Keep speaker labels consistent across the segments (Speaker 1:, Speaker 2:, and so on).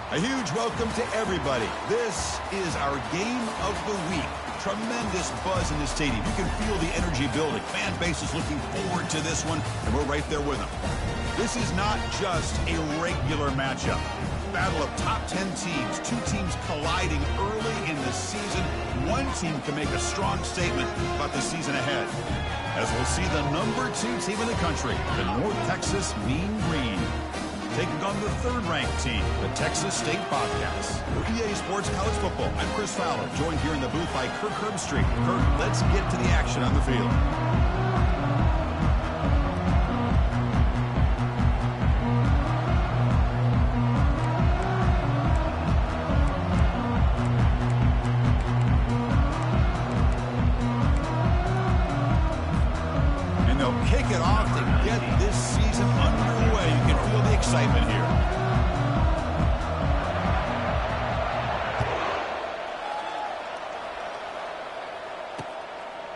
Speaker 1: A huge welcome to everybody. This is our game of the week. Tremendous buzz in the stadium. You can feel the energy building. Fan base is looking forward to this one, and we're right there with them. This is not just a regular matchup. Battle of top 10 teams. Two teams colliding early in the season. One team can make a strong statement about the season ahead. As we'll see the number 2 team in the country, the North Texas Mean Green, taking on the third-ranked team, the Texas State Bobcats. For EA Sports College Football, I'm Chris Fowler, joined here in the booth by Kirk Herbstreit. Kirk, let's get to the action on the field. And they'll kick it off to get this season underway. You can feel the excitement here.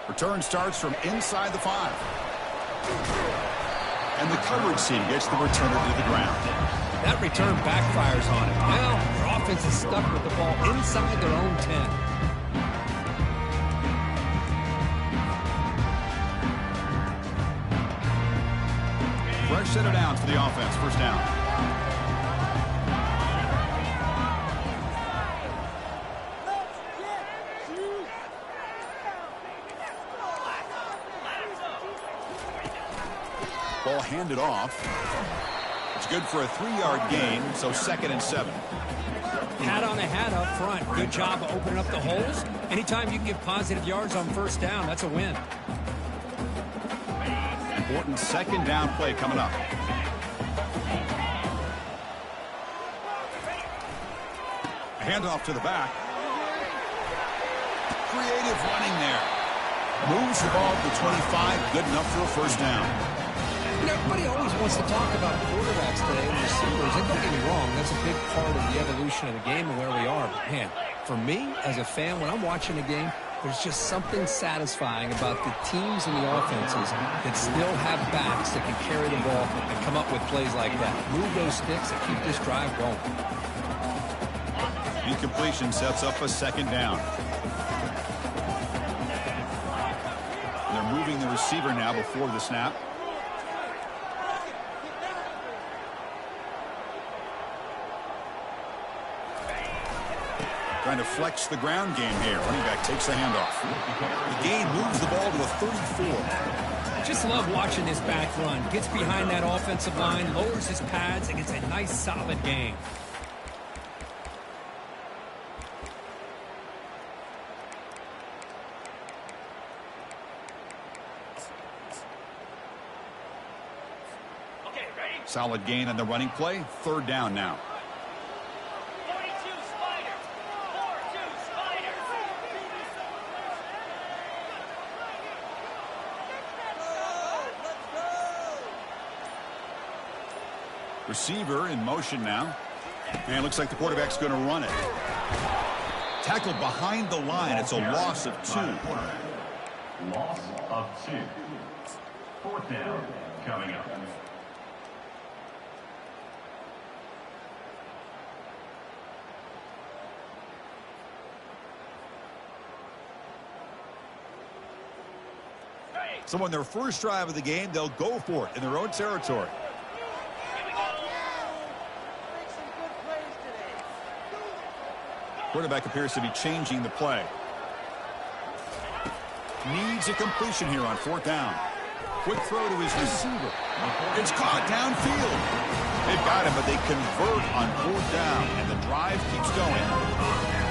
Speaker 1: Return starts from inside the 5. And the coverage team gets the returner to the ground.
Speaker 2: That return backfires on him. Now, their offense is stuck with the ball inside their own 10.
Speaker 1: Fresh set of downs for the offense. First down. Ball handed off. It's good for a 3-yard gain, so 2nd and 7.
Speaker 2: Hat on a hat up front. Good job of opening up the holes. Anytime you can get positive yards on first down, that's a win.
Speaker 1: Important 2nd down play coming up. A handoff to the back. Creative running there. Moves the ball to the 25. Good enough for a first down.
Speaker 2: You know, everybody always wants to talk about quarterbacks today and receivers. And don't get me wrong, that's a big part of the evolution of the game and where we are. But, man, for me, as a fan, when I'm watching a game, there's just something satisfying about the teams and the offenses that still have backs that can carry the ball and come up with plays like that. Move those sticks and keep this drive going.
Speaker 1: Incompletion sets up a 2nd down. They're moving the receiver now before the snap. Trying to flex the ground game here. Running back takes the handoff. The gain moves the ball to a 34.
Speaker 2: Just love watching this back run. Gets behind that offensive line, lowers his pads, and gets a nice solid gain.
Speaker 1: Solid gain on the running play. 3rd down now. Receiver in motion now. And it looks like the quarterback's going to run it. Tackled behind the line. It's a loss of 2.
Speaker 3: Loss of 2. 4th down coming up.
Speaker 1: So on their first drive of the game, they'll go for it in their own territory. Quarterback appears to be changing the play. Needs a completion here on 4th down. Quick throw to his receiver. It's caught downfield. They've got him, but they convert on 4th down, and the drive keeps going.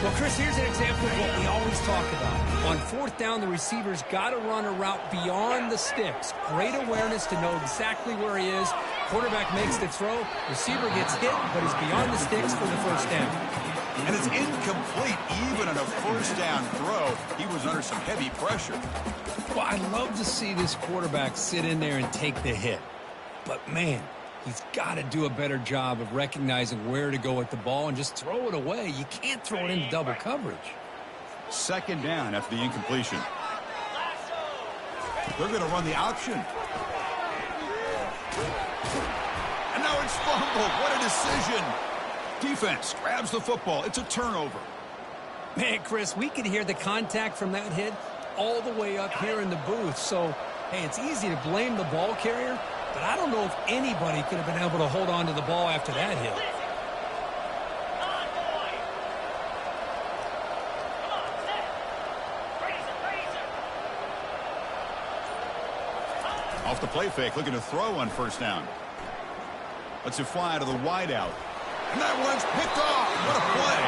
Speaker 2: Well, Chris, here's an example of what we always talk about. On 4th down, the receiver's got to run a route beyond the sticks. Great awareness to know exactly where he is. Quarterback makes the throw. Receiver gets hit, but he's beyond the sticks for the first down.
Speaker 1: And it's incomplete. Even on a first down throw, he was under some heavy pressure.
Speaker 2: Well, I'd love to see this quarterback sit in there and take the hit. But, man, he's got to do a better job of recognizing where to go with the ball and just throw it away. You can't throw it into double coverage.
Speaker 1: 2nd down after the incompletion. They're going to run the option. And now it's fumbled. What a decision. Defense grabs the football. It's a turnover.
Speaker 2: Man, Chris, we could hear the contact from that hit all the way up here in the booth. So, hey, it's easy to blame the ball carrier, but I don't know if anybody could have been able to hold on to the ball after that hit.
Speaker 1: Off the play fake, looking to throw on first down. Lets it fly to the wideout. And that one's picked off. What a play.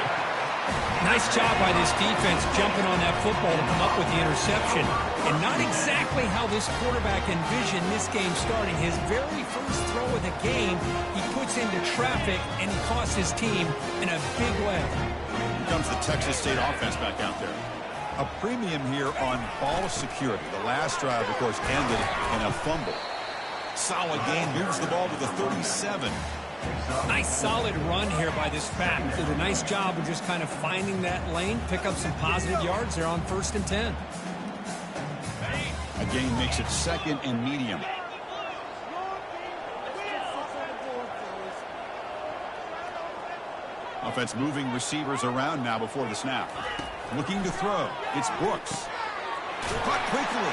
Speaker 2: Nice job by this defense jumping on that football to come up with the interception. And not exactly how this quarterback envisioned this game starting. His very first throw of the game, he puts into traffic, and he costs his team in a big way.
Speaker 1: Here comes the Texas State offense back out there. A premium here on ball security. The last drive, of course, ended in a fumble. Solid gain, moves the ball to the 37.
Speaker 2: Nice solid run here by this back. Did a nice job of just kind of finding that lane, pick up some positive yards there on 1st and 10.
Speaker 1: A gain makes it 2nd and medium. Offense moving receivers around now before the snap. Looking to throw. It's Brooks. Caught quickly.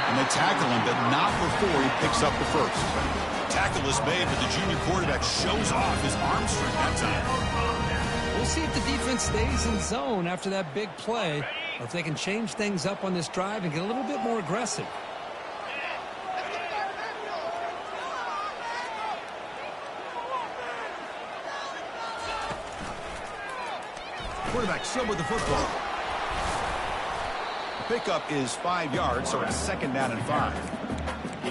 Speaker 1: And they tackle him, but not before he picks up the first. Tackle is made, but the junior quarterback shows off his arm strength that time.
Speaker 2: We'll see if the defense stays in zone after that big play, or if they can change things up on this drive and get a little bit more aggressive.
Speaker 1: Quarterback still with the football. The pickup is 5 yards, so it's 2nd down and 5.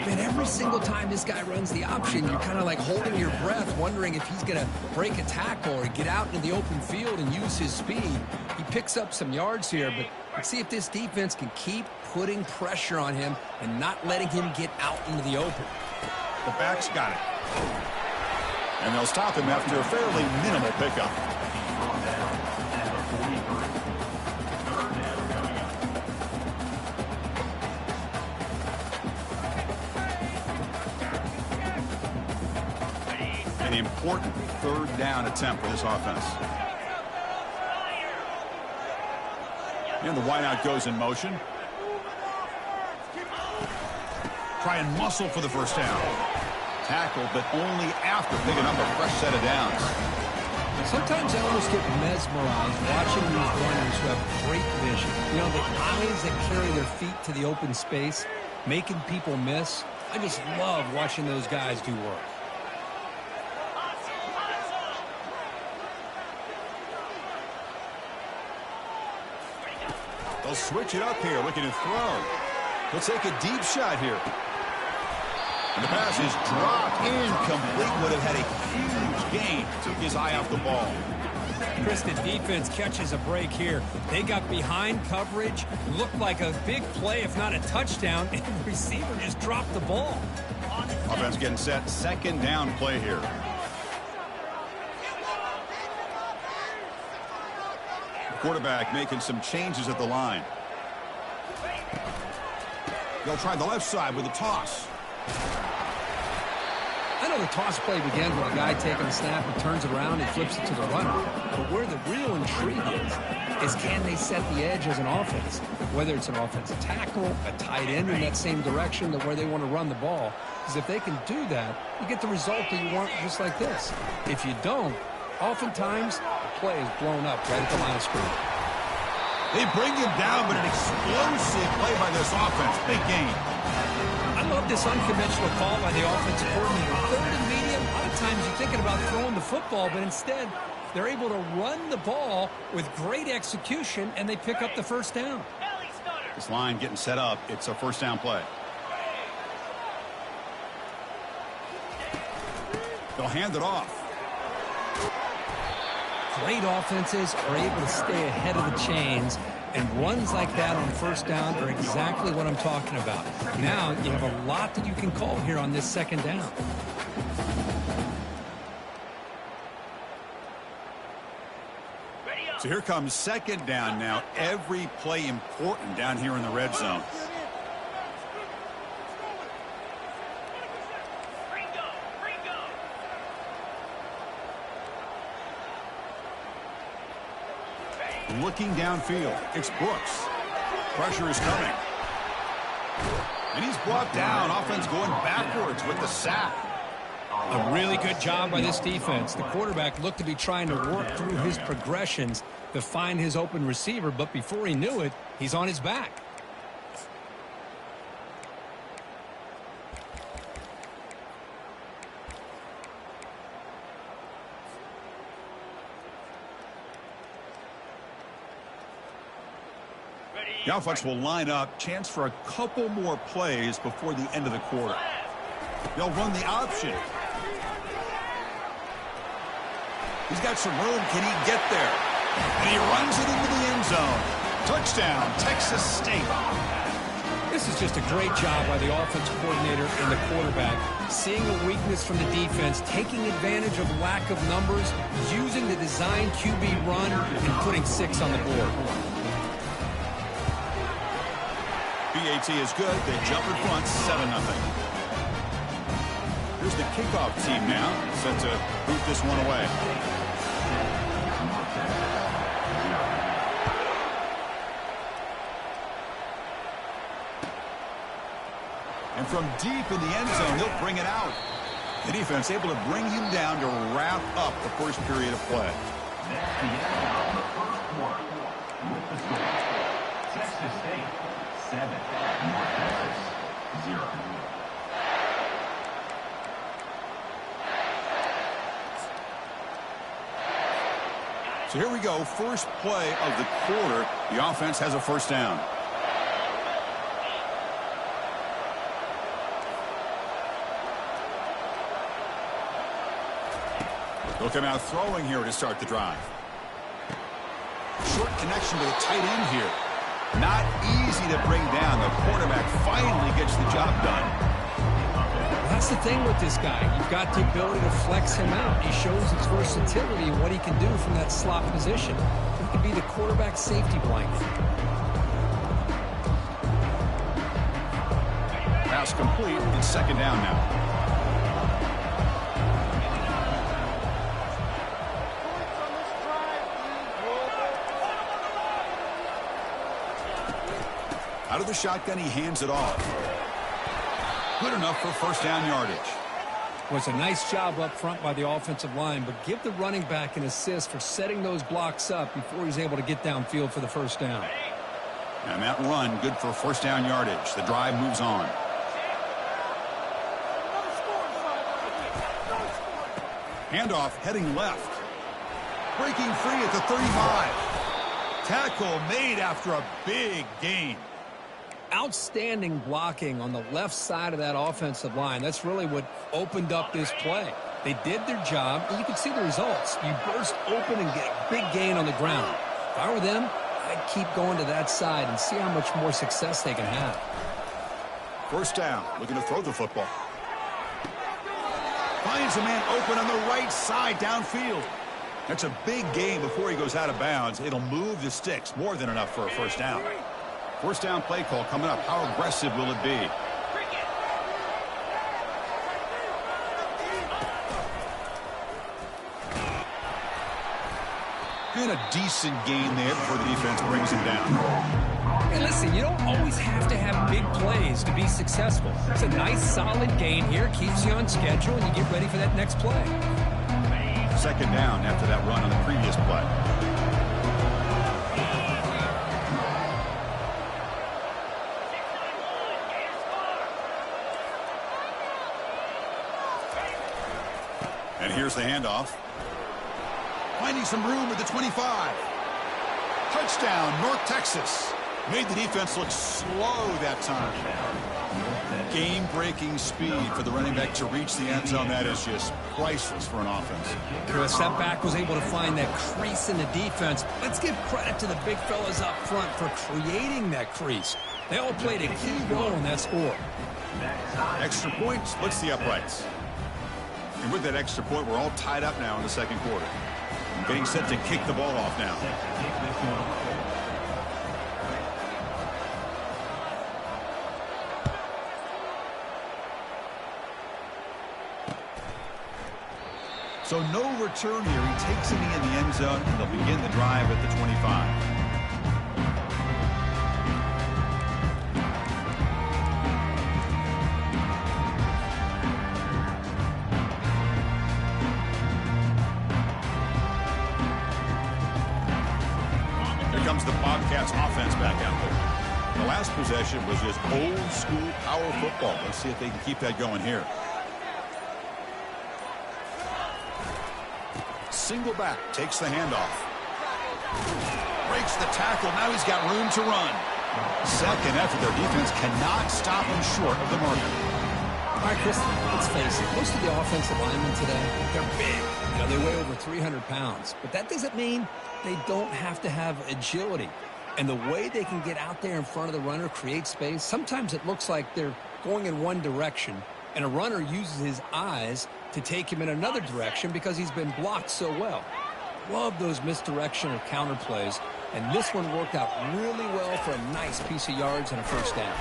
Speaker 2: Man, every single time this guy runs the option, you're kind of like holding your breath, wondering if he's going to break a tackle or get out into the open field and use his speed. He picks up some yards here, but let's see if this defense can keep putting pressure on him and not letting him get out into the open.
Speaker 1: The back's got it. And they'll stop him after a fairly minimal pickup. An important 3rd down attempt for this offense. And the wideout goes in motion. Try and muscle for the first down. Tackle, but only after picking up a fresh set of downs.
Speaker 2: Sometimes I almost get mesmerized watching these runners who have great vision. You know, the eyes that carry their feet to the open space, making people miss. I just love watching those guys do work.
Speaker 1: They'll switch it up here, looking to throw. He'll take a deep shot here. And the pass is dropped, incomplete. Would have had a huge gain. Took his eye off the ball.
Speaker 2: Chris, the defense catches a break here. They got behind coverage, looked like a big play, if not a touchdown, and the receiver just dropped the ball.
Speaker 1: Offense getting set, 2nd down play here. Quarterback making some changes at the line. They'll try the left side with a toss.
Speaker 2: I know the toss play begins with a guy taking a snap and turns it around and flips it to the runner. But where the real intrigue is can they set the edge as an offense? Whether it's an offensive tackle, a tight end in that same direction that where they want to run the ball. Because if they can do that, you get the result that you want just like this. If you don't, oftentimes the play is blown up right at the line of scrimmage.
Speaker 1: They bring him down, but an explosive play by this offense. Big gain.
Speaker 2: I love this unconventional call by the offensive coordinator. 3rd and medium, a lot of times you're thinking about throwing the football, but instead they're able to run the ball with great execution, and they pick up the first down.
Speaker 1: This line getting set up. It's a 1st down play. They'll hand it off.
Speaker 2: Great offenses are able to stay ahead of the chains, and runs like that on 1st down are exactly what I'm talking about. Now you have a lot that you can call here on this 2nd down.
Speaker 1: So here comes 2nd down now. Every play important down here in the red zone. looking downfield. It's Brooks. Pressure is coming. And he's brought down. Offense going backwards with the sack.
Speaker 2: A really good job by this defense. The quarterback looked to be trying to work through his progressions to find his open receiver, but before he knew it, he's on his back.
Speaker 1: The offense will line up. Chance for a couple more plays before the end of the quarter. They'll run the option. He's got some room. Can he get there? And he runs it into the end zone. Touchdown, Texas State.
Speaker 2: This is just a great job by the offense coordinator and the quarterback. Seeing a weakness from the defense, taking advantage of lack of numbers, using the design QB run, and putting 6 on the board.
Speaker 1: BAT is good. They jump in front, 7-0. Here's the kickoff team now, set to boot this one away. And from deep in the end zone, he'll bring it out. The defense able to bring him down to wrap up the first period of play.
Speaker 3: That's the end of the first quarter. With the score, Texas State 7, North Texas 0.
Speaker 1: So here we go, first play of the quarter. The offense has a first down. They'll come out throwing here to start the drive. Short connection to the tight end here. Not easy to bring down. The quarterback finally gets the job done.
Speaker 2: That's the thing with this guy. You've got the ability to flex him out. He shows his versatility and what he can do from that slot position. He can be the quarterback safety blanket.
Speaker 1: Pass complete. It's second down now. Out of the shotgun, he hands it off. Good enough for first down yardage.
Speaker 2: Well, it's a nice job up front by the offensive line, but give the running back an assist for setting those blocks up before he's able to get downfield for the first down.
Speaker 1: And that run, good for first down yardage. The drive moves on. Handoff heading left. Breaking free at the 35. Tackle made after a big gain.
Speaker 2: Outstanding blocking on the left side of that offensive line. That's really what opened up this play. They did their job, and you can see the results. You burst open and get a big gain on the ground. If I were them, I'd keep going to that side and see how much more success they can have.
Speaker 1: First down, looking to throw the football. Finds a man open on the right side downfield. That's a big gain before he goes out of bounds. It'll move the sticks, more than enough for a first down. First down play call coming up. How aggressive will it be? And a decent gain there before the defense brings him down.
Speaker 2: Hey, listen, you don't always have to have big plays to be successful. It's a nice, solid gain here. Keeps you on schedule, and you get ready for that next play.
Speaker 1: Second down after that run on the previous play. And here's the handoff. Finding some room at the 25. Touchdown, North Texas. Made the defense look slow that time. Game-breaking speed for the running back to reach the end zone. That is just priceless for an offense.
Speaker 2: The setback was able to find that crease in the defense. Let's give credit to the big fellas up front for creating that crease. They all played a key role in that score.
Speaker 1: Extra point splits the uprights. And with that extra point, we're all tied up now in the second quarter. Getting set to kick the ball off now. So no return here. He takes it in the end zone, and they'll begin the drive at the 25. Comes the Bobcats offense back out there. The last possession was just old school power football. Let's see if they can keep that going here. Single back, takes the handoff. Breaks the tackle, now he's got room to run. Second effort, their defense cannot stop him short of the marker.
Speaker 2: All right, Chris, let's face it. Most of the offensive linemen today, they're big. You know, they weigh over 300 pounds. But that doesn't mean they don't have to have agility. And the way they can get out there in front of the runner, create space, sometimes it looks like they're going in one direction, and a runner uses his eyes to take him in another direction because he's been blocked so well. Love those misdirection or counter plays, and this one worked out really well for a nice piece of yards and a first down.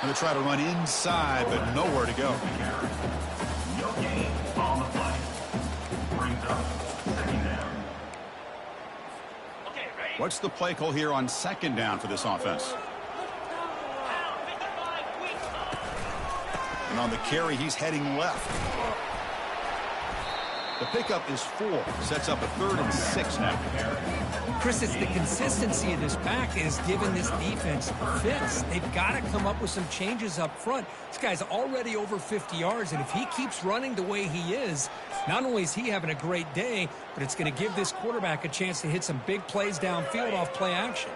Speaker 1: Going to try to run inside, but nowhere to go.
Speaker 3: No gain on the play. Brings up second down.
Speaker 1: What's the play call here on second down for this offense? And on the carry, he's heading left. The pickup is 4. Sets up a 3rd and 6 now.
Speaker 2: Chris, it's the consistency of this back is giving this defense fits. They've got to come up with some changes up front. This guy's already over 50 yards, and if he keeps running the way he is, not only is he having a great day, but it's going to give this quarterback a chance to hit some big plays downfield off play action.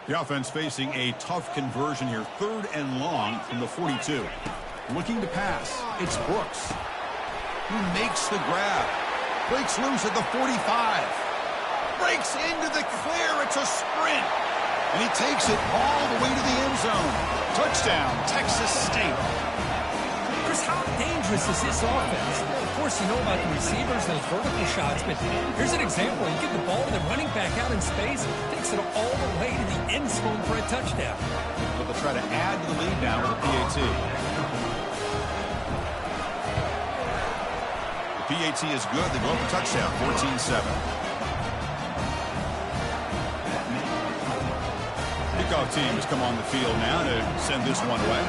Speaker 1: The offense facing a tough conversion here. 3rd and long from the 42. Looking to pass. It's Brooks. He makes the grab. Breaks loose at the 45. Breaks into the clear. It's a sprint. And he takes it all the way to the end zone. Touchdown, Texas State.
Speaker 2: Chris, how dangerous is this offense? Of course, you know about the receivers, those vertical shots, but here's an example. You get the ball to the running back out in space, takes it all the way to the end zone for a touchdown.
Speaker 1: But they'll try to add to the lead now with a PAT. PAT is good. They go up a touchdown, 14-7. Kickoff team has come on the field now to send this one away.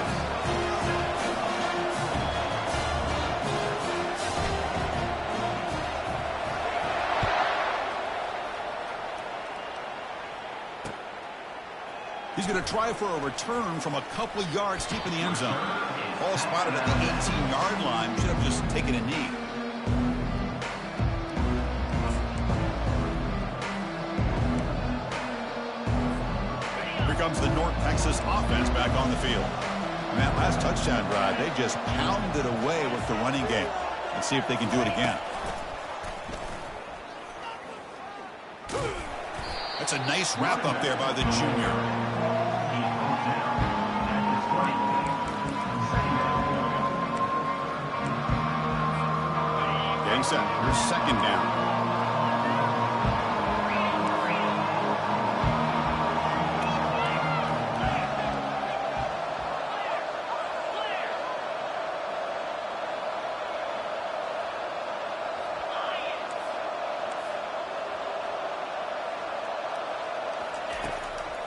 Speaker 1: He's going to try for a return from a couple of yards deep in the end zone. Ball spotted at the 18-yard line. Should have just taken a knee. Comes the North Texas offense back on the field. And that last touchdown drive, they just pounded away with the running game. Let's see if they can do it again. That's a nice wrap up there by the junior. Getting set. Here's second down.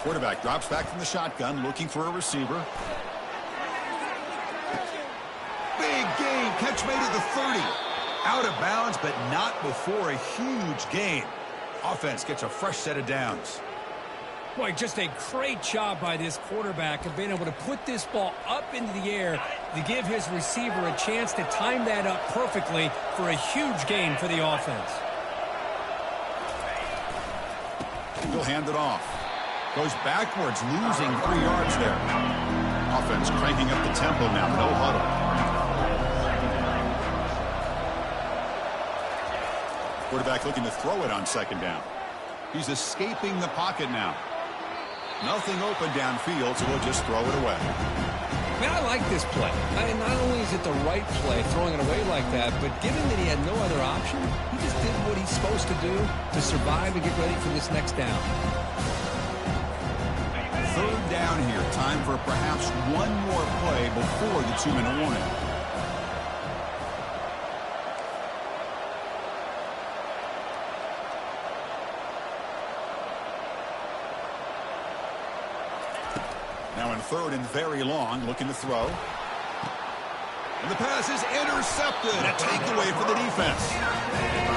Speaker 1: Quarterback drops back from the shotgun, looking for a receiver. Big game. Catch made at the 30. Out of bounds, but not before a huge gain. Offense gets a fresh set of downs.
Speaker 2: Boy, just a great job by this quarterback of being able to put this ball up into the air to give his receiver a chance to time that up perfectly for a huge gain for the offense.
Speaker 1: He'll hand it off. Goes backwards, losing 3 yards there. Offense cranking up the tempo now. No huddle. Quarterback looking to throw it on second down. He's escaping the pocket now. Nothing open downfield, so he'll just throw it away.
Speaker 2: Man, I like this play. Not only is it the right play, throwing it away like that, but given that he had no other option, he just did what he's supposed to do to survive and get ready for this next down.
Speaker 1: Third down here. Time for perhaps one more play before the 2-minute warning. Now in third and very long, looking to throw. And the pass is intercepted. A takeaway for the defense.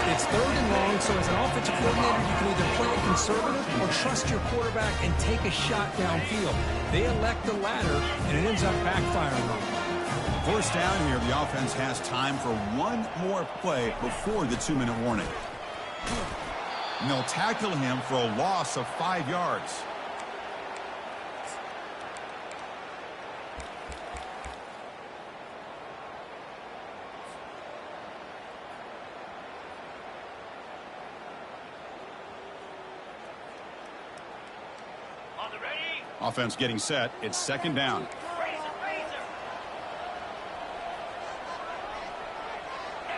Speaker 2: It's third and long, so as an offensive coordinator, you can either play it conservative or trust your quarterback and take a shot downfield. They elect the latter, and it ends up backfiring on them.
Speaker 1: First down here, the offense has time for one more play before the 2-minute warning. And they'll tackle him for a loss of 5 yards. Offense getting set. It's second down.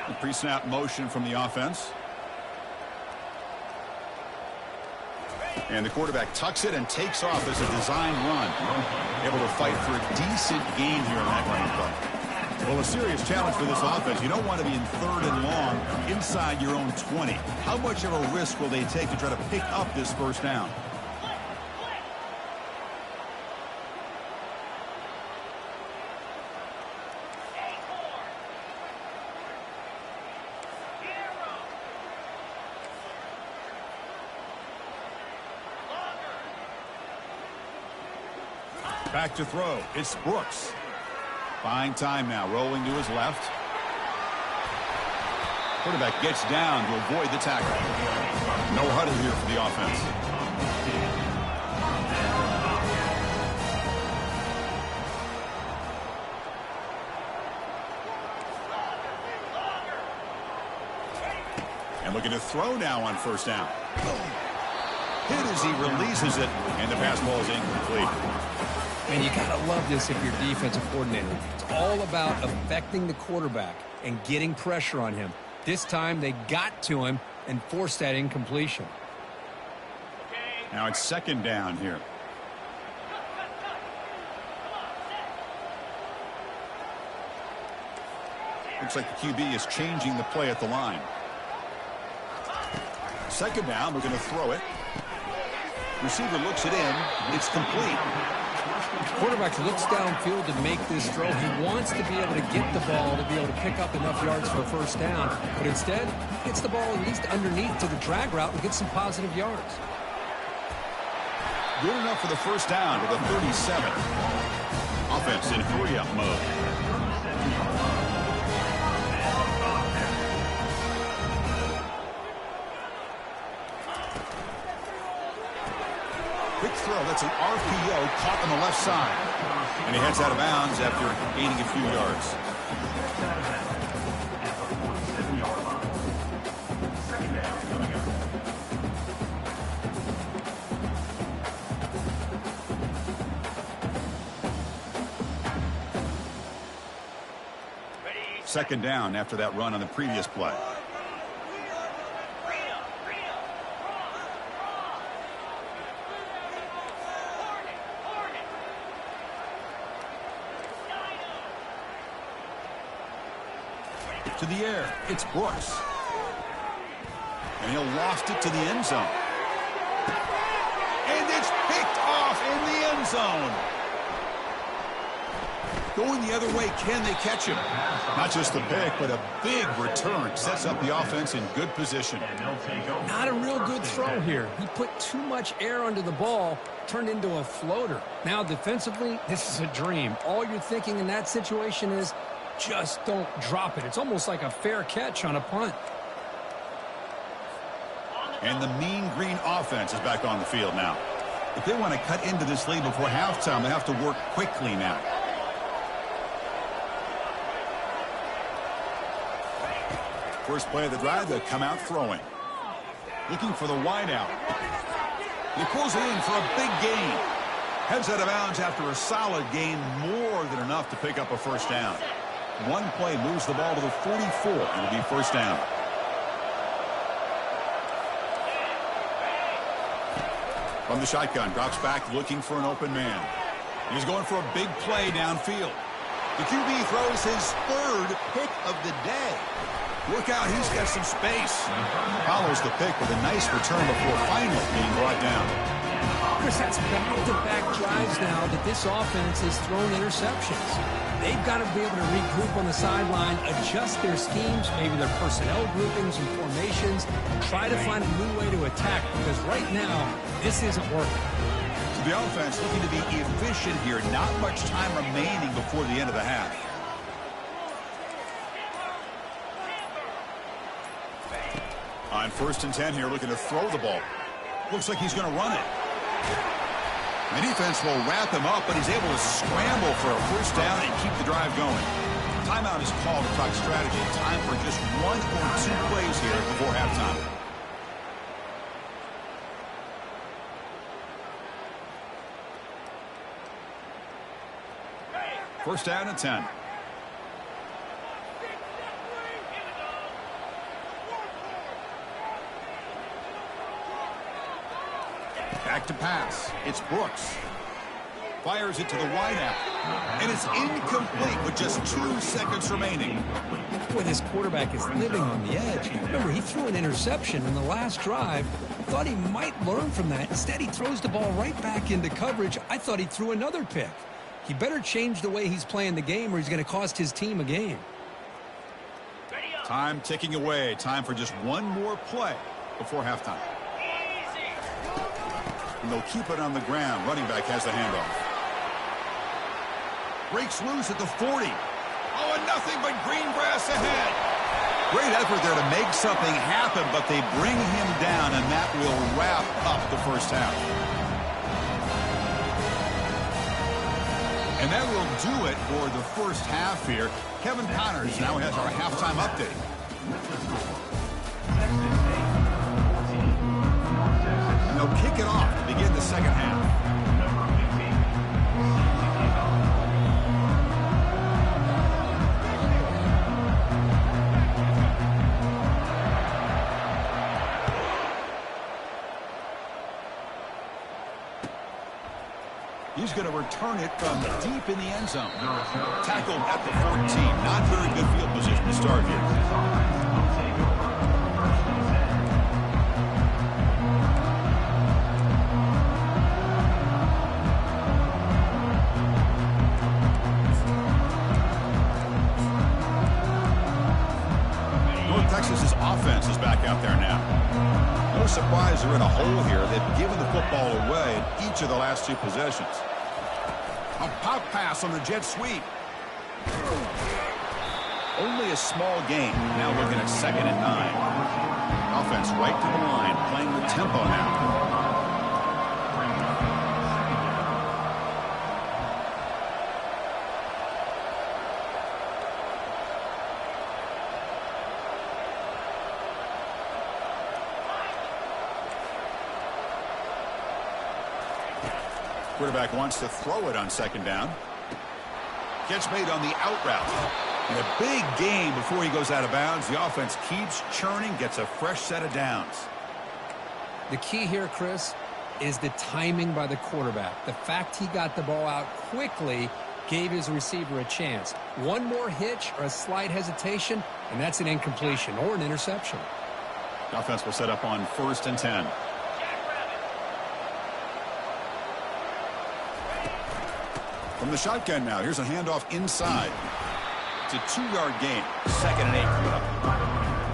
Speaker 1: The pre-snap motion from the offense. And the quarterback tucks it and takes off as a designed run. Able to fight for a decent gain here in that running play. Well, a serious challenge for this offense. You don't want to be in third and long inside your own 20. How much of a risk will they take to try to pick up this first down? Back to throw. It's Brooks. Buying time now. Rolling to his left. Quarterback gets down to avoid the tackle. No huddle here for the offense. And looking to throw now on first down. Hit as he releases it, and the pass ball is incomplete.
Speaker 2: And you got to love this if you're defensive coordinator. It's all about affecting the quarterback and getting pressure on him. This time they got to him and forced that incompletion.
Speaker 1: Now it's second down here. Looks like the QB is changing the play at the line. Second down, we're going to throw it. Receiver looks it in. It's complete.
Speaker 2: Quarterback looks downfield to make this throw. He wants to be able to get the ball to be able to pick up enough yards for a first down. But instead, he gets the ball at least underneath to the drag route and gets some positive yards.
Speaker 1: Good enough for the first down to the 37. Offense in hurry-up mode. Quick throw. That's an RPO caught on the left side. And he heads out of bounds after gaining a few yards. Second down after that run on the previous play. To the air, it's Brooks. And he'll loft it to the end zone. And it's picked off in the end zone. Going the other way, can they catch him? Not just the pick, but a big return. Sets up the offense in good position.
Speaker 2: Not a real good throw here. He put too much air under the ball, turned into a floater. Now defensively, this is a dream. All you're thinking in that situation is, just don't drop it. It's almost like a fair catch on a punt.
Speaker 1: And the mean green offense is back on the field now. If they want to cut into this lead before halftime, they have to work quickly now. First play of the drive, they come out throwing. Looking for the wideout. He pulls it in for a big gain. Heads out of bounds after a solid gain, more than enough to pick up a first down. One play moves the ball to the 44. It'll be first down. From the shotgun, drops back looking for an open man. He's going for a big play downfield. The QB throws his third pick of the day. Look out, he's got some space. Follows the pick with a nice return before finally being brought down.
Speaker 2: Chris, that's back-to-back drives now that this offense has thrown interceptions. They've got to be able to regroup on the sideline, adjust their schemes, maybe their personnel groupings and formations, try to find a new way to attack, because right now, this isn't working.
Speaker 1: So the offense looking to be efficient here. Not much time remaining before the end of the half. On 1st and 10 here, looking to throw the ball. Looks like he's going to run it. The defense will wrap him up, but he's able to scramble for a first down and keep the drive going. Timeout is called to talk strategy. Time for just 1 or 2 plays here before halftime. First down and 10. Back to pass. It's Brooks. Fires it to the wideout. And it's incomplete with just 2 seconds remaining.
Speaker 2: Boy, this quarterback is living on the edge. Remember, he threw an interception in the last drive. Thought he might learn from that. Instead, he throws the ball right back into coverage. I thought he threw another pick. He better change the way he's playing the game or he's going to cost his team a game.
Speaker 1: Time ticking away. Time for just 1 more play before halftime. And they'll keep it on the ground. Running back has the handoff. Breaks loose at the 40. Oh, and nothing but green grass ahead. Great effort there to make something happen, but they bring him down, and that will wrap up the first half. And that will do it for the first half here. Kevin Connors now has our halftime update. And they'll kick it off to begin the second half. He's going to return it from deep in the end zone. Tackled at the 14. Not very good field position to start here. North Texas's offense is back out there now. No surprise they're in a hole here. They've given the football away in each of the last 2 possessions. A pop pass on the jet sweep. Only a small gain. Now looking at 2nd and 9. Offense right to the line, playing with tempo now. Quarterback wants to throw it on 2nd down. Catch made on the out route. And a big gain before he goes out of bounds. The offense keeps churning, gets a fresh set of downs.
Speaker 2: The key here, Chris, is the timing by the quarterback. The fact he got the ball out quickly gave his receiver a chance. One more hitch or a slight hesitation, and that's an incompletion or an interception.
Speaker 1: The offense will set up on 1st and 10. From the shotgun now, here's a handoff inside. It's a 2-yard gain. 2nd and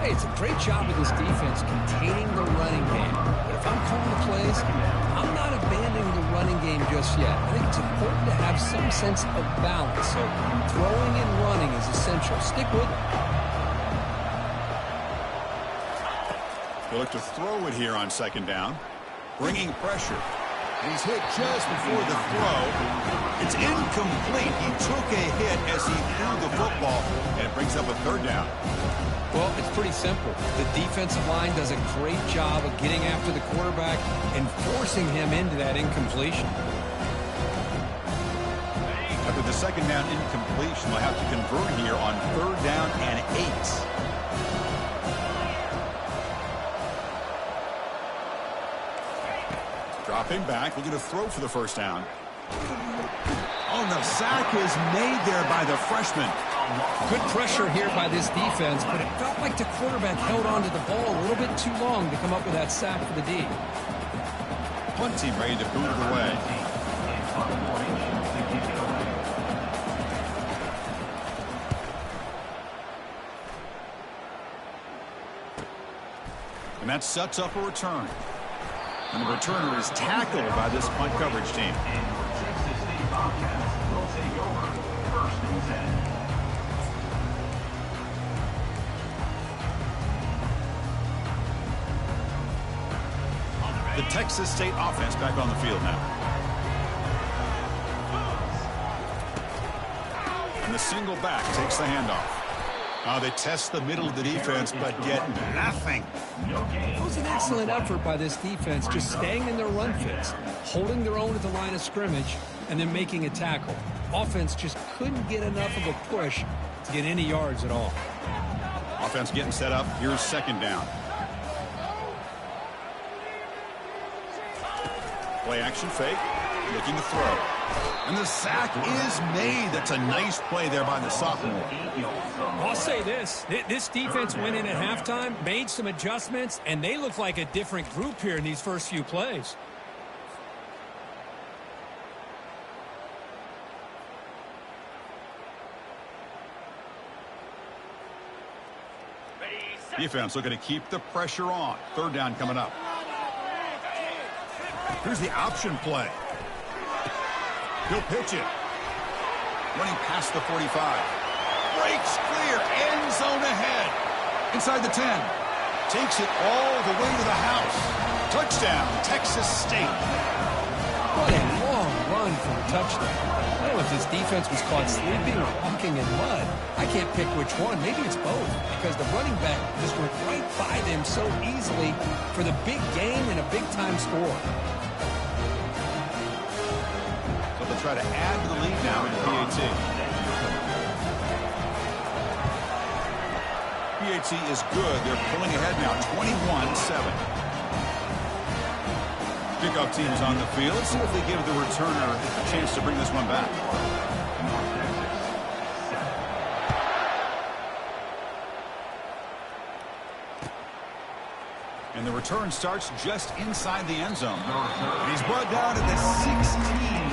Speaker 1: 8.
Speaker 2: Hey, it's a great job of this defense containing the running game. But if I'm calling the plays, I'm not abandoning the running game just yet. I think it's important to have some sense of balance. So throwing and running is essential. Stick with it.
Speaker 1: They look to throw it here on 2nd down. Bringing pressure. He's hit just before the throw. It's incomplete. He took a hit as he threw the football, and it brings up a 3rd down.
Speaker 2: Well, it's pretty simple. The defensive line does a great job of getting after the quarterback and forcing him into that incompletion.
Speaker 1: After the 2nd down incompletion, they'll have to convert here on 3rd down and 8. Dropping back, looking to throw for the 1st down. Oh, the sack is made there by the freshman.
Speaker 2: Good pressure here by this defense, but it felt like the quarterback held on to the ball a little bit too long to come up with that sack for the D.
Speaker 1: Punt team ready to boot it away. And that sets up a return. And the returner is tackled by this punt coverage team.
Speaker 3: And your Texas State Bobcats will take over 1st and 10.
Speaker 1: The Texas State offense back on the field now. And the single back takes the handoff. Now they test the middle of the defense, but get nothing.
Speaker 2: It was an excellent effort by this defense, just staying in their run fits, holding their own at the line of scrimmage, and then making a tackle. Offense just couldn't get enough of a push to get any yards at all.
Speaker 1: Offense getting set up. Here's 2nd down. Play action fake, looking to throw. And the sack is made. That's a nice play there by the sophomore.
Speaker 2: I'll say this. This defense went in at halftime, made some adjustments, and they look like a different group here in these first few plays.
Speaker 1: Defense looking to keep the pressure on. 3rd down coming up. Here's the option play. He'll pitch it. Running past the 45. Breaks clear. End zone ahead. Inside the 10. Takes it all the way to the house. Touchdown, Texas State.
Speaker 2: What a long run for a touchdown. I don't know if this defense was caught sleeping or walking in mud. I can't pick which one. Maybe it's both, because the running back just went right by them so easily for the big gain and a big-time score.
Speaker 1: So they'll try to add to the lead now in PAT. PAT is good. They're pulling ahead now, 21-7. Kickoff team is on the field. Let's see if they give the returner a chance to bring this one back. And the return starts just inside the end zone. And he's brought down at the 16.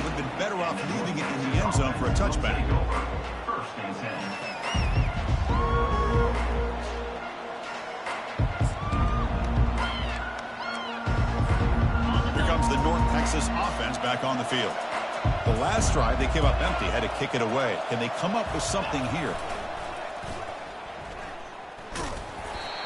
Speaker 1: Would have been better off leaving it in the end zone for a touchback.
Speaker 3: 1st and 10.
Speaker 1: The North Texas offense back on the field. The last drive, they came up empty, had to kick it away. Can they come up with something here?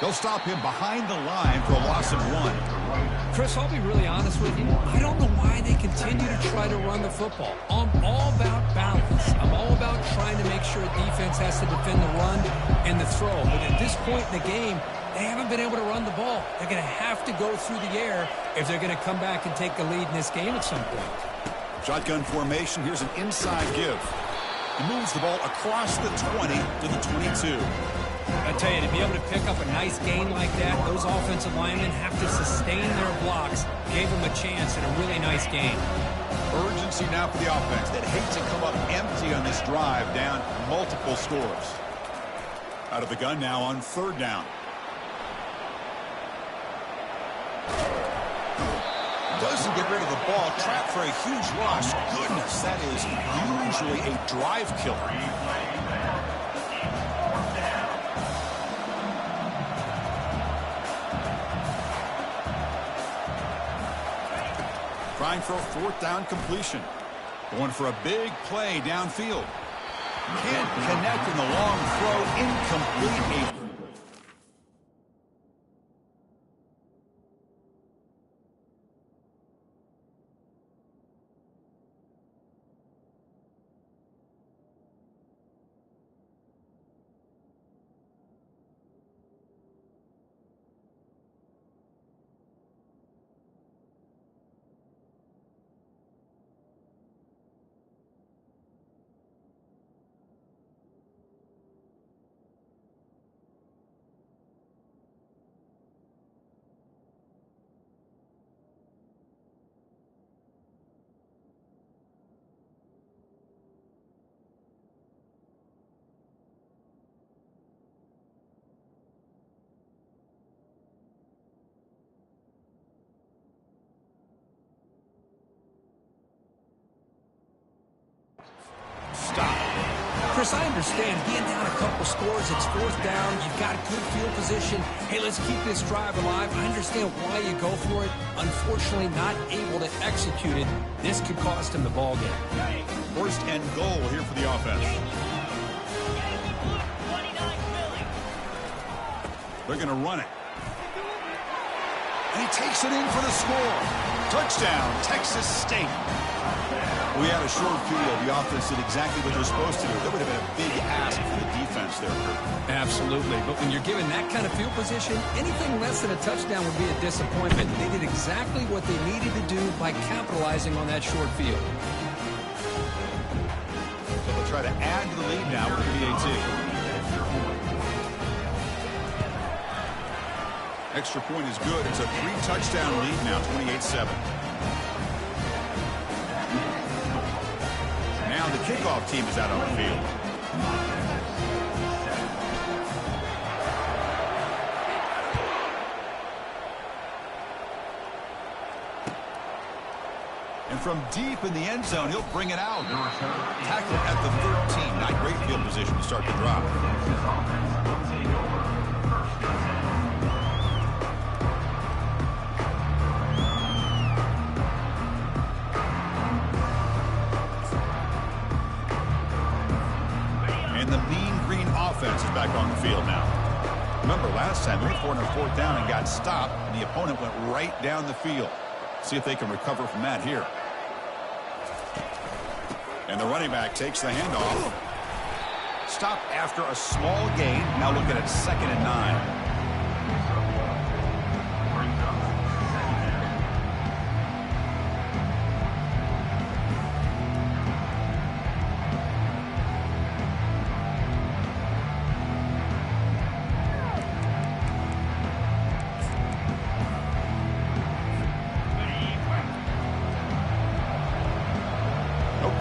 Speaker 1: They'll stop him behind the line for a loss of 1.
Speaker 2: Chris, I'll be really honest with you. I don't know why they continue to try to run the football. I'm all about balance. I'm all about trying to make sure a defense has to defend the run and the throw. But at this point in the game, they haven't been able to run the ball. They're going to have to go through the air if they're going to come back and take the lead in this game at some point.
Speaker 1: Shotgun formation. Here's an inside give. He moves the ball across the 20 to the 22.
Speaker 2: I tell you, to be able to pick up a nice gain like that, those offensive linemen have to sustain their blocks. Gave them a chance and a really nice gain.
Speaker 1: Urgency now for the offense. They'd hate to come up empty on this drive, down multiple scores. Out of the gun now on 3rd down. Doesn't get rid of the ball. Trapped for a huge loss. Goodness, that is usually a drive killer. Trying for a 4th down completion. Going for a big play downfield. Can't connect in the long throw. Incomplete.
Speaker 2: Chris, I understand being down a couple scores, it's fourth down, you've got good field position. Hey, let's keep this drive alive. I understand why you go for it. Unfortunately, not able to execute it. This could cost him the ball game.
Speaker 1: First and goal here for the offense. They're going to run it. And he takes it in for the score. Touchdown, Texas State. We had a short field. The offense did exactly what they're supposed to do. That would have been a big ask for the defense there, Kurt.
Speaker 2: Absolutely. But when you're given that kind of field position, anything less than a touchdown would be a disappointment. They did exactly what they needed to do by capitalizing on that short field.
Speaker 1: So they'll try to add to the lead now with the PAT. Extra point is good. It's a 3-touchdown lead now, 28-7. Now the kickoff team is out on the field. And from deep in the end zone, he'll bring it out. Tackle at the 13. Not great field position to start the drive. And the mean green offense is back on the field now. Remember, last time they were on a fourth down and got stopped, and the opponent went right down the field. See if they can recover from that here. And the running back takes the handoff. Stop after a small gain. Now looking at 2nd and 9.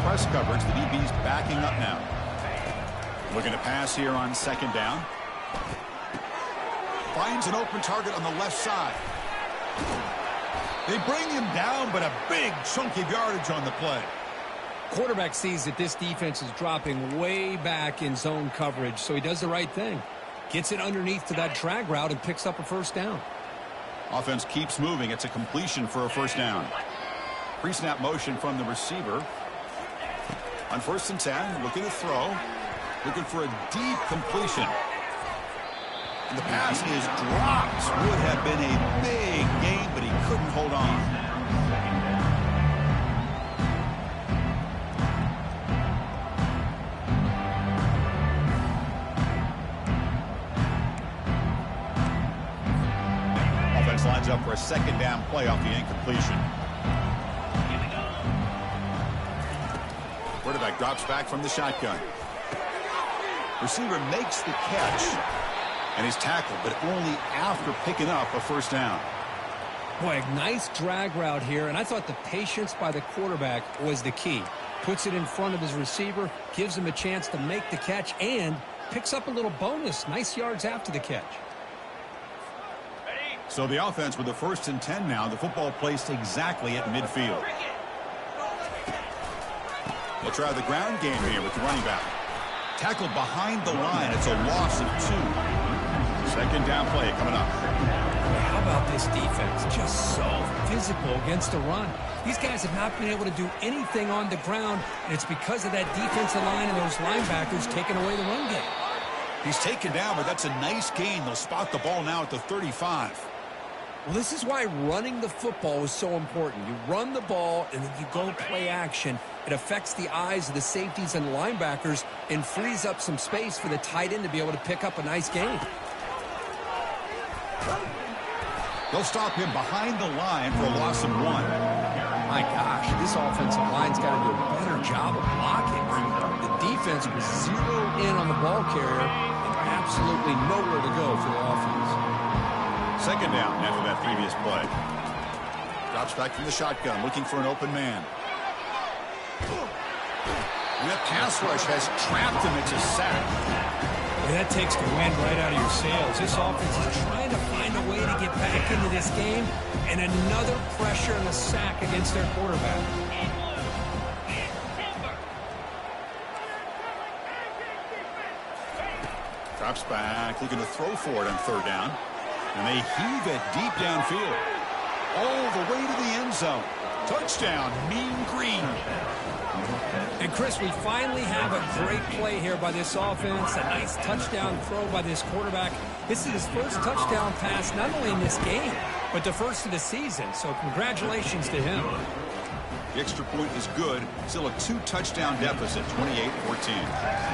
Speaker 1: Press coverage. The DB's backing up now. Looking to pass here on 2nd down. Finds an open target on the left side. They bring him down, but a big chunk of yardage on the play.
Speaker 2: Quarterback sees that this defense is dropping way back in zone coverage, so he does the right thing. Gets it underneath to that drag route and picks up a first down.
Speaker 1: Offense keeps moving. It's a completion for a first down. Pre-snap motion from the receiver. On 1st and 10, looking to throw. Looking for a deep completion. And the pass is dropped. Would have been a big gain, but he couldn't hold on. Offense lines up for a 2nd down play off the incompletion. Quarterback drops back from the shotgun. Receiver makes the catch, and he's tackled, but only after picking up a first down.
Speaker 2: Boy, a nice drag route here, and I thought the patience by the quarterback was the key. Puts it in front of his receiver, gives him a chance to make the catch, and picks up a little bonus. Nice yards after the catch.
Speaker 1: So the offense with the 1st and 10 now, the football placed exactly at midfield. They'll try the ground game here with the running back. Tackled behind the line. It's a loss of 2. 2nd down play coming up.
Speaker 2: How about this defense? Just so physical against the run. These guys have not been able to do anything on the ground, and it's because of that defensive line and those linebackers taking away the run game.
Speaker 1: He's taken down, but that's a nice gain. They'll spot the ball now at the 35.
Speaker 2: Well, this is why running the football is so important. You run the ball, and then you go play action. It affects the eyes of the safeties and linebackers and frees up some space for the tight end to be able to pick up a nice gain.
Speaker 1: They'll stop him behind the line for a loss of 1.
Speaker 2: My gosh, this offensive line's got to do a better job of blocking. The defense was zeroed in on the ball carrier and absolutely nowhere to go for the offense.
Speaker 1: 2nd down after that previous play. Drops back from the shotgun, looking for an open man. And that pass rush has trapped him. It's a sack.
Speaker 2: And that takes the wind right out of your sails. This offense is trying to find a way to get back into this game, and another pressure and a sack against their quarterback.
Speaker 1: Drops back, looking to throw for it on third down. And they heave it deep downfield. All the way to the end zone. Touchdown, Mean Green.
Speaker 2: And, Chris, we finally have a great play here by this offense. A nice touchdown throw by this quarterback. This is his first touchdown pass, not only in this game, but the first of the season. So congratulations to him.
Speaker 1: The extra point is good. Still a 2-touchdown deficit, 28-14.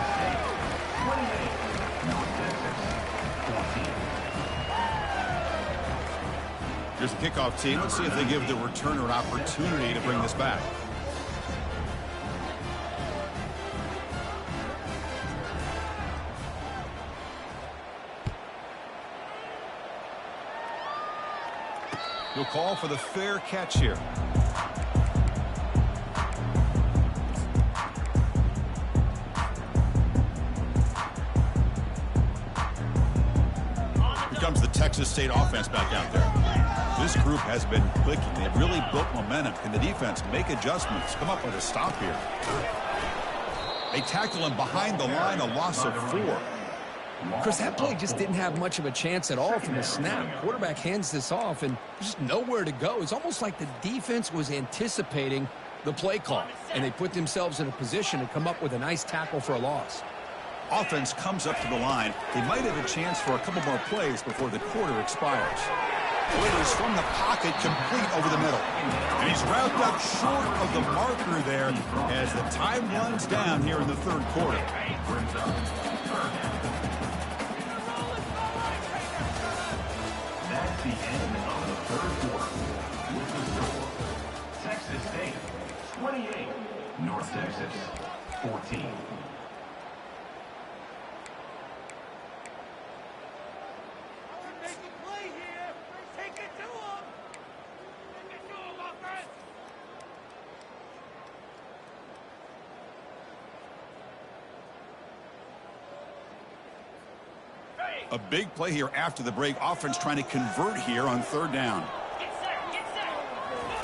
Speaker 1: Here's the kickoff team. Let's see if they give the returner an opportunity to bring this back. He'll call for the fair catch here. Here comes the Texas State offense back out there. This group has been clicking. They've really built momentum. Can the defense make adjustments? Come up with a stop here. They tackle him behind the line, a loss of 4.
Speaker 2: Chris, that play just didn't have much of a chance at all from the snap. Quarterback hands this off, and there's just nowhere to go. It's almost like the defense was anticipating the play call, and they put themselves in a position to come up with a nice tackle for a loss.
Speaker 1: Offense comes up to the line. They might have a chance for a couple more plays before the quarter expires. Raiders from the pocket, complete over the middle. And he's wrapped up short of the marker there as the time runs down here in the third quarter.
Speaker 3: That's the end of the third quarter. With the score, Texas State 28, North Texas 14.
Speaker 1: A big play here after the break. Offense trying to convert here on third down.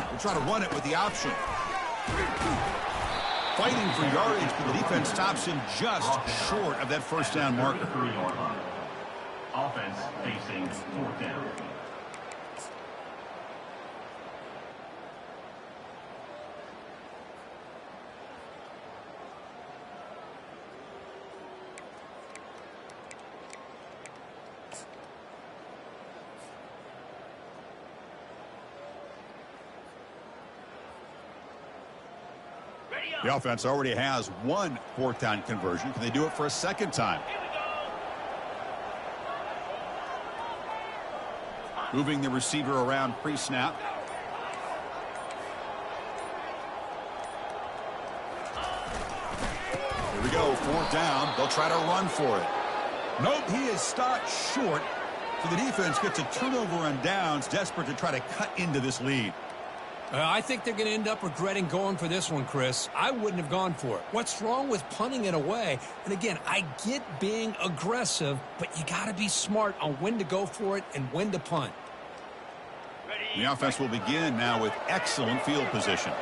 Speaker 1: We'll try to run it with the option. Fighting for yardage, but the defense stops him just short of that first down marker.
Speaker 3: Offense facing fourth down.
Speaker 1: The offense already has one fourth down conversion. Can they do it for a second time? Moving the receiver around pre-snap. Here we go, fourth down. They'll try to run for it. Nope, he is stopped short. So the defense gets a turnover on downs, desperate to try to cut into this lead.
Speaker 2: I think they're going to end up regretting going for this one, Chris. I wouldn't have gone for it. What's wrong with punting it away? And again, I get being aggressive, but you got to be smart on when to go for it and when to punt.
Speaker 1: The offense will begin now with excellent field position.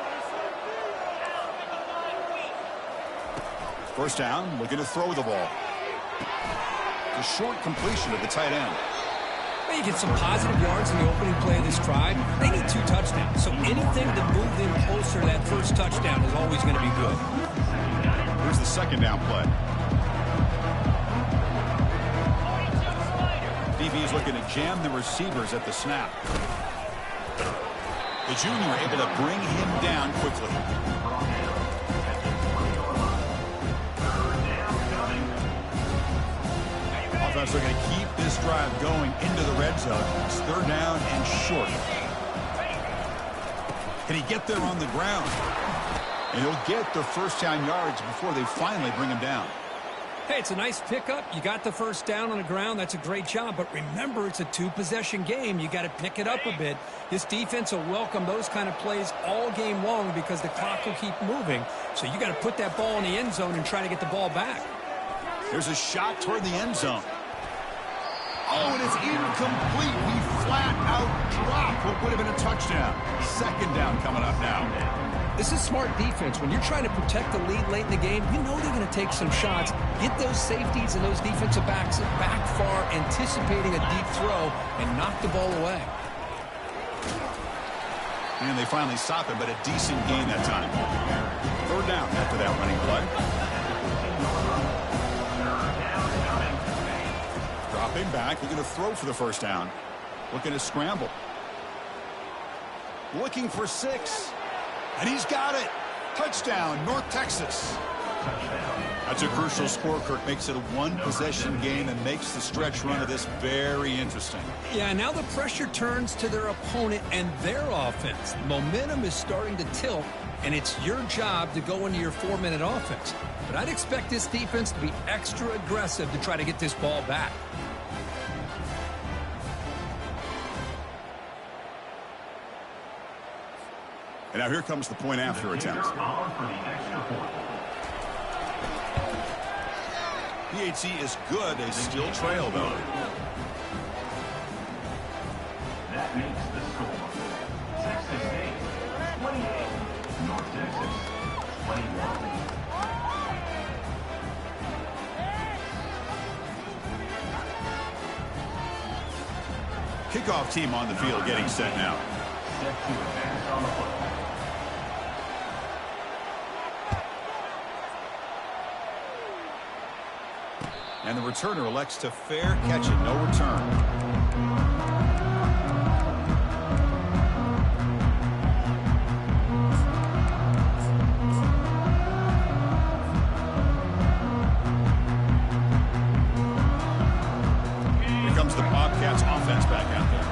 Speaker 1: First down, looking to throw the ball. The short completion of the tight end.
Speaker 2: You get some positive yards in the opening play of this drive. They need 2 touchdowns, so anything to move them closer to that first touchdown is always going to be good.
Speaker 1: Here's the second down play. DB is looking to jam the receivers at the snap. The junior able to bring him down quickly. Offense are going to keep this drive going into the red zone. It's third down and short. Can he get there on the ground? And he'll get the first down yards before they finally bring him down.
Speaker 2: Hey, it's a nice pickup. You got the first down on the ground. That's a great job. But remember, it's a 2-possession game. You got to pick it up a bit. This defense will welcome those kind of plays all game long because the clock will keep moving. So you got to put that ball in the end zone and try to get the ball back.
Speaker 1: There's a shot toward the end zone. Oh, and it's incomplete. He flat out dropped what would have been a touchdown. Second down coming up now.
Speaker 2: This is smart defense. When you're trying to protect the lead late in the game, you know they're going to take some shots. Get those safeties and those defensive backs back far, anticipating a deep throw, and knock the ball away.
Speaker 1: And they finally stop it, but a decent gain that time. Third down after that running play. Dropping back, looking to throw for the first down. Looking to scramble. Looking for 6. And he's got it. Touchdown, North Texas. That's a crucial score. Kirk makes it a one-possession game and makes the stretch run of this very interesting.
Speaker 2: Yeah, now the pressure turns to their opponent and their offense. Momentum is starting to tilt, and it's your job to go into your 4-minute offense. But I'd expect this defense to be extra aggressive to try to get this ball back.
Speaker 1: And now here comes the point after attempt. PAT is good. They still trail, though.
Speaker 3: That makes the score. Texas State, 28. North Texas, 21.
Speaker 1: Kickoff team on the field getting set now.
Speaker 3: Set to advance on the football.
Speaker 1: And the returner elects to fair catch it. No return. Here comes the Bobcats offense back out there.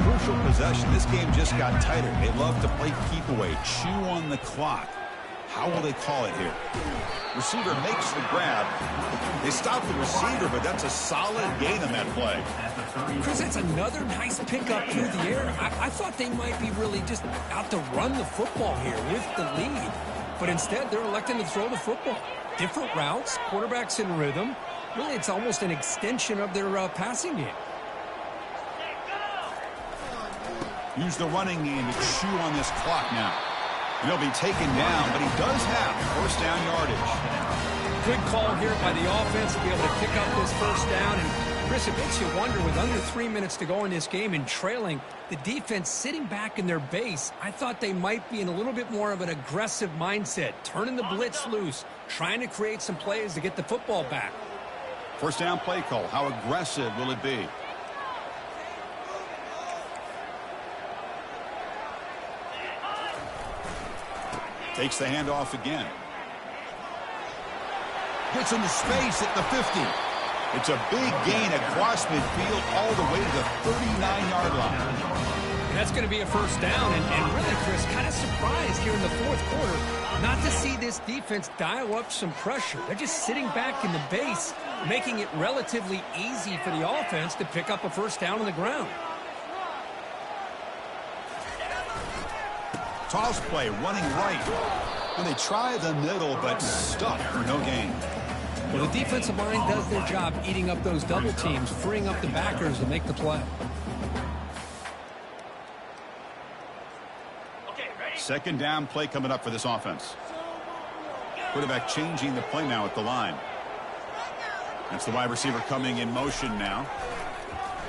Speaker 1: Crucial possession. This game just got tighter. They love to play keep away, chew on the clock. How will they call it here? Receiver makes the grab. They stop the receiver, but that's a solid gain on that play.
Speaker 2: Chris, that's another nice pickup through the air. I thought they might be really just out to run the football here with the lead. But instead, they're electing to throw the football. Different routes, quarterbacks in rhythm. Really, it's almost an extension of their passing game.
Speaker 1: Use the running game to chew on this clock now. And he'll be taken down, but he does have first down yardage.
Speaker 2: Good call here by the offense to be able to pick up this first down. And Chris, it makes you wonder, with under 3 minutes to go in this game and trailing, the defense sitting back in their base, I thought they might be in a little bit more of an aggressive mindset, turning the blitz loose, trying to create some plays to get the football back.
Speaker 1: First down play call. How aggressive will it be? Takes the handoff again. Gets into space at the 50. It's a big gain across midfield all the way to the 39-yard line.
Speaker 2: And that's going to be a first down. And really, Chris, kind of surprised here in the fourth quarter not to see this defense dial up some pressure. They're just sitting back in the base, making it relatively easy for the offense to pick up a first down on the ground.
Speaker 1: Toss play, running right. And they try the middle, but stuck for no gain.
Speaker 2: Well, the defensive line does their job eating up those double teams, freeing up the backers to make the play.
Speaker 1: Second down play coming up for this offense. Quarterback changing the play now at the line. That's the wide receiver coming in motion now.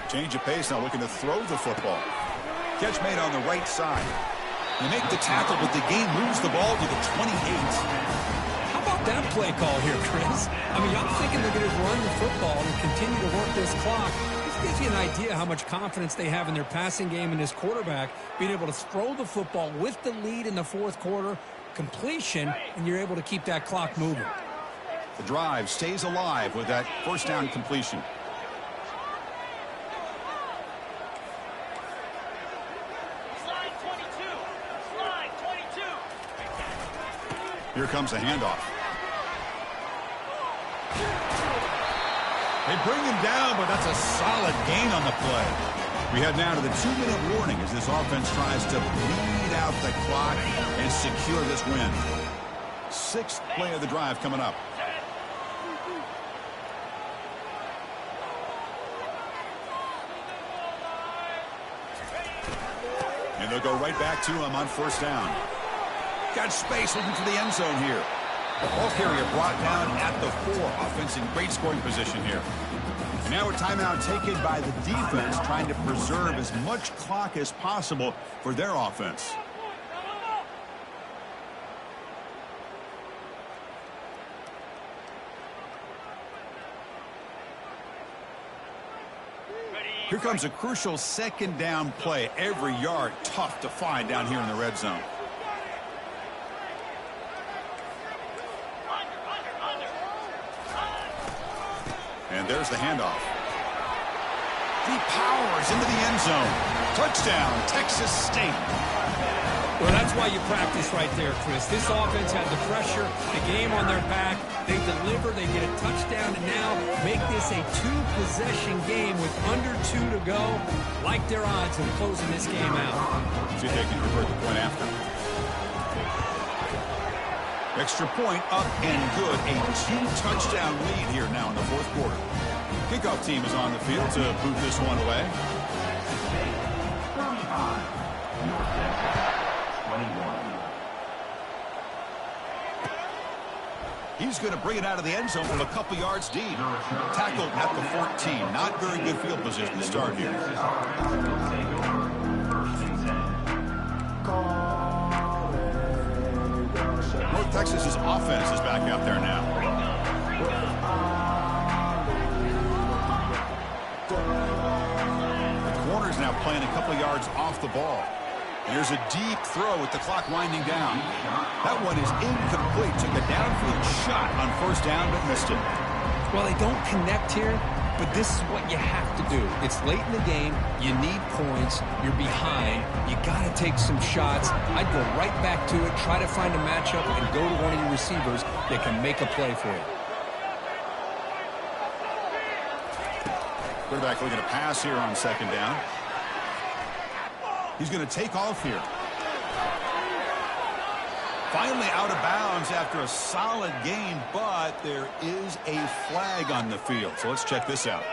Speaker 1: Change of pace now, looking to throw the football. Catch made on the right side. They make the tackle, but the game moves the ball to the 28.
Speaker 2: How about that play call here, Chris? I mean, I'm thinking they're going to run the football and continue to work this clock. This gives you an idea how much confidence they have in their passing game and this quarterback being able to throw the football with the lead in the fourth quarter, completion, and you're able to keep that clock moving.
Speaker 1: The drive stays alive with that first down completion. Here comes the handoff. They bring him down, but that's a solid gain on the play. We head now to the 2-minute warning as this offense tries to bleed out the clock and secure this win. Sixth play of the drive coming up. And they'll go right back to him on first down. Got space looking for the end zone here. The ball carrier brought down at the 4. Offense in great scoring position here. And now a timeout taken by the defense, trying to preserve as much clock as possible for their offense. Here comes a crucial second down play. Every yard tough to find down here in the red zone. And there's the handoff. He powers into the end zone. Touchdown, Texas State.
Speaker 2: Well, that's why you practice right there, Chris. This offense had the pressure, the game on their back. They deliver, they get a touchdown, and now make this a 2-possession game with under 2 to go. Like their odds of closing this game out.
Speaker 1: See if they can convert the point after. Extra point up and good. A 2-touchdown lead here now in the fourth quarter. Kickoff team is on the field to boot this one away.
Speaker 3: 21.
Speaker 1: He's going to bring it out of the end zone from a couple yards deep. Tackled at the 14. Not very good field position to start here. North Texas's offense is back out there now. The corner's now playing a couple yards off the ball. Here's a deep throw with the clock winding down. That one is incomplete. Took a downfield shot on first down, but missed it.
Speaker 2: Well, they don't connect here, but this is what you have to do. It's late in the game. You need points. You're behind. You got to take some shots. I'd go right back to it, try to find a matchup, and go to one of your receivers that can make a play for you.
Speaker 1: Quarterback looking to pass here on second down. He's going to take off here. Finally out of bounds after a solid game, but there is a flag on the field. So let's check this out.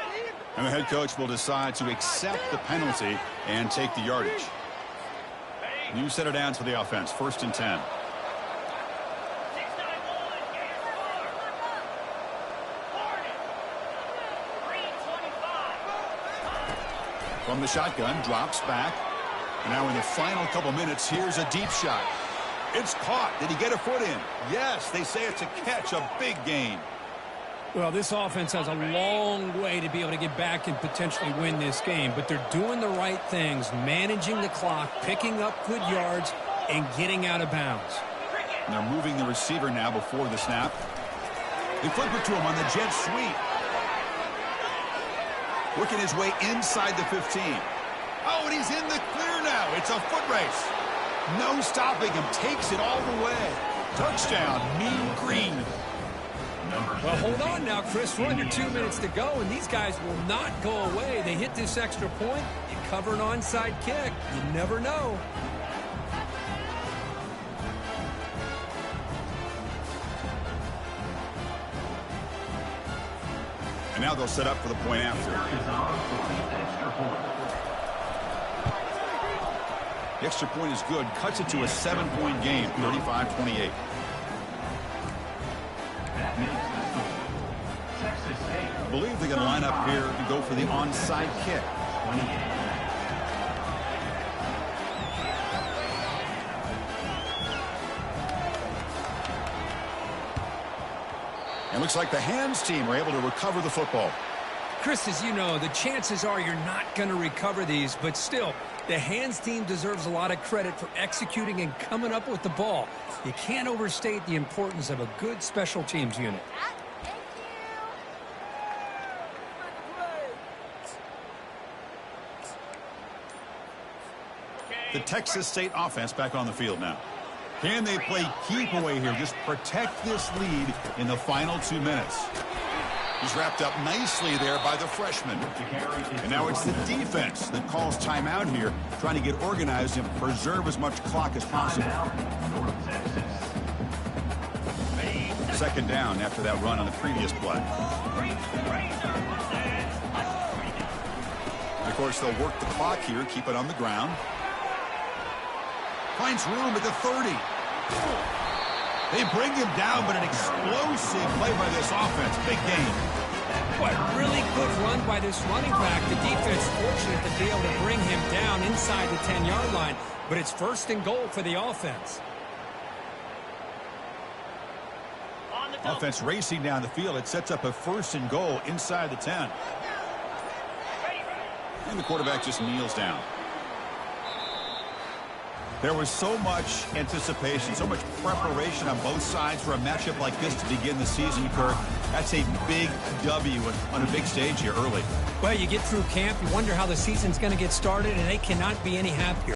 Speaker 1: And the head coach will decide to accept the penalty and take the yardage. New set of downs for the offense. 1st and 10. From the shotgun, drops back. Now in the final couple minutes, here's a deep shot. It's caught. Did he get a foot in? Yes, they say it's a catch, a big gain.
Speaker 2: Well, this offense has a long way to be able to get back and potentially win this game, but they're doing the right things, managing the clock, picking up good yards, and getting out of bounds.
Speaker 1: And they're moving the receiver now before the snap. They flip it to him on the jet sweep. Working his way inside the 15. Oh, and he's in the clear now. It's a foot race. No stopping him. Takes it all the way. Touchdown, Mean Green.
Speaker 2: Well, hold on now, Chris. We're under 2 minutes to go, and these guys will not go away. They hit this extra point. You cover an onside kick. You never know.
Speaker 1: And now they'll set up for the point after. The extra point is good. Cuts it to a 7-point game, 35-28. I believe they're going to line up here and go for the onside kick. And looks like the hands team are able to recover the football.
Speaker 2: Chris, as you know, the chances are you're not going to recover these, but still, the hands team deserves a lot of credit for executing and coming up with the ball. You can't overstate the importance of a good special teams unit.
Speaker 1: The Texas State offense back on the field now. Can they play keep away here? Just protect this lead in the final 2 minutes. He's wrapped up nicely there by the freshman. And now it's the defense that calls timeout here, trying to get organized and preserve as much clock as possible. Second down after that run on the previous play. And of course, they'll work the clock here, keep it on the ground. Finds room at the 30. They bring him down, but an explosive play by this offense. Big game.
Speaker 2: What really good run by this running back. The defense fortunate to be able to bring him down inside the 10-yard line. But it's 1st and goal for the offense.
Speaker 1: Offense racing down the field. It sets up a 1st and goal inside the 10. And the quarterback just kneels down. There was so much anticipation, so much preparation on both sides for a matchup like this to begin the season, Kirk. That's a big W on a big stage here early.
Speaker 2: Well, you get through camp, you wonder how the season's going to get started, and they cannot be any happier.